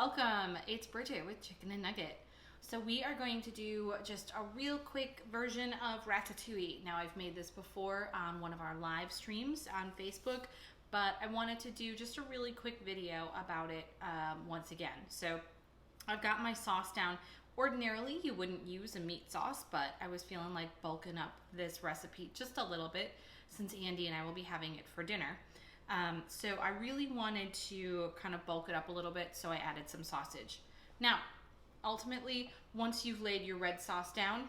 welcome. It's Bridget with Chicken and Nugget. So we are going to do just a real quick version of Ratatouille. Now I've made this before on one of our live streams on Facebook, but I wanted to do just a really quick video about it once again. So I've got my sauce down. Ordinarily you wouldn't use a meat sauce, but I was feeling like bulking up this recipe just a little bit since Andy and I will be having it for dinner. So I really wanted to kind of bulk it up a little bit, so I added some sausage. Now, ultimately, once you've laid your red sauce down,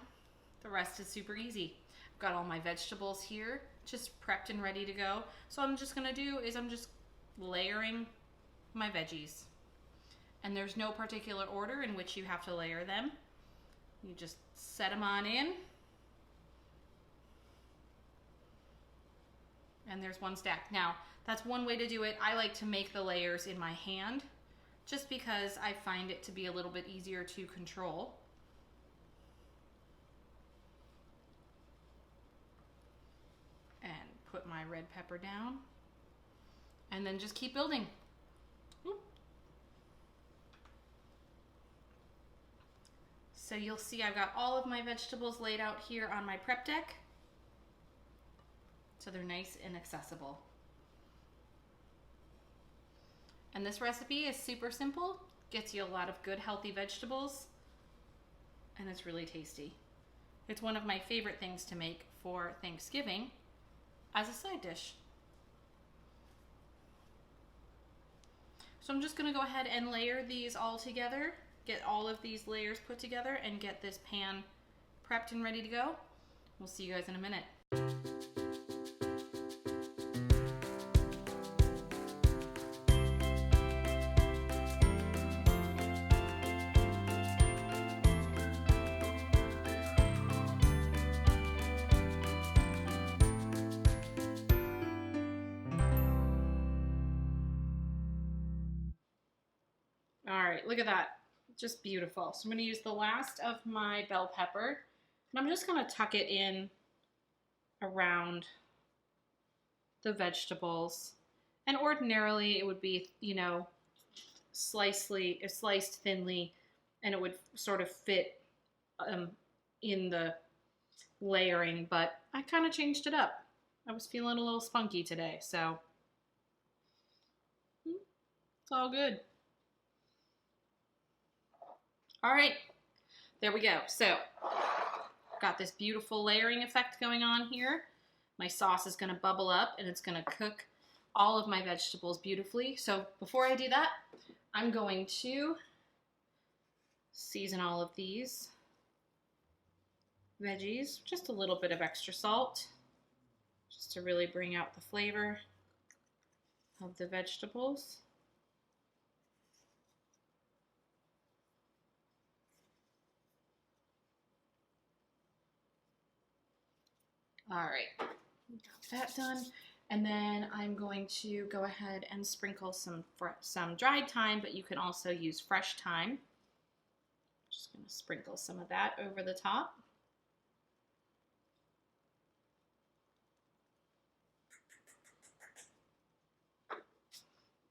the rest is super easy. I've got all my vegetables here, just prepped and ready to go. So I'm just gonna do is I'm just layering my veggies. And there's no particular order in which you have to layer them. You just set them on in. And there's one stack. Now, that's one way to do it. I like to make the layers in my hand just because I find it to be a little bit easier to control. And put my red pepper down. And then just keep building. So you'll see I've got all of my vegetables laid out here on my prep deck. So they're nice and accessible. And this recipe is super simple, gets you a lot of good healthy vegetables, and it's really tasty. It's one of my favorite things to make for Thanksgiving as a side dish. So I'm just gonna go ahead and layer these all together, get all of these layers put together, and get this pan prepped and ready to go. We'll see you guys in a minute. All right, look at that. Just beautiful. So I'm going to use the last of my bell pepper, and I'm just going to tuck it in around the vegetables. And ordinarily it would be, sliced thinly, and it would sort of fit in the layering, but I kind of changed it up. I was feeling a little spunky today, so it's all good. All right, there we go. So, got this beautiful layering effect going on here. My sauce is gonna bubble up and it's gonna cook all of my vegetables beautifully. So before I do that, I'm going to season all of these veggies. Just a little bit of extra salt, just to really bring out the flavor of the vegetables. All right, got that done. And then I'm going to go ahead and sprinkle some dried thyme, but you can also use fresh thyme. Just gonna sprinkle some of that over the top.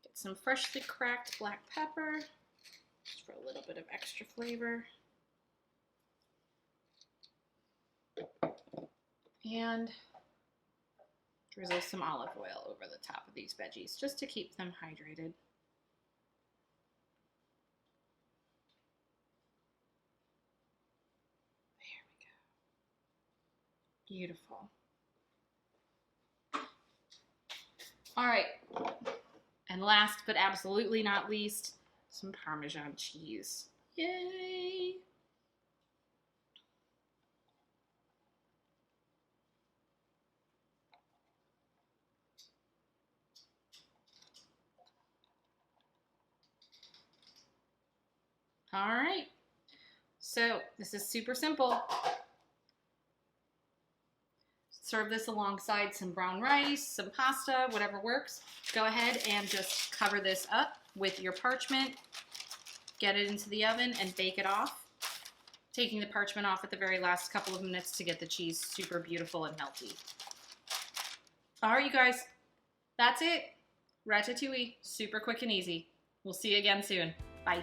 Get some freshly cracked black pepper, just for a little bit of extra flavor. And drizzle some olive oil over the top of these veggies just to keep them hydrated. There we go. Beautiful. All right, and last but absolutely not least, some Parmesan cheese. Yay! All right, so this is super simple. Serve this alongside some brown rice, some pasta, whatever works. Go ahead and just cover this up with your parchment, get it into the oven and bake it off, taking the parchment off at the very last couple of minutes to get the cheese super beautiful and melty. All right, you guys, that's it. Ratatouille, super quick and easy. We'll see you again soon. Bye.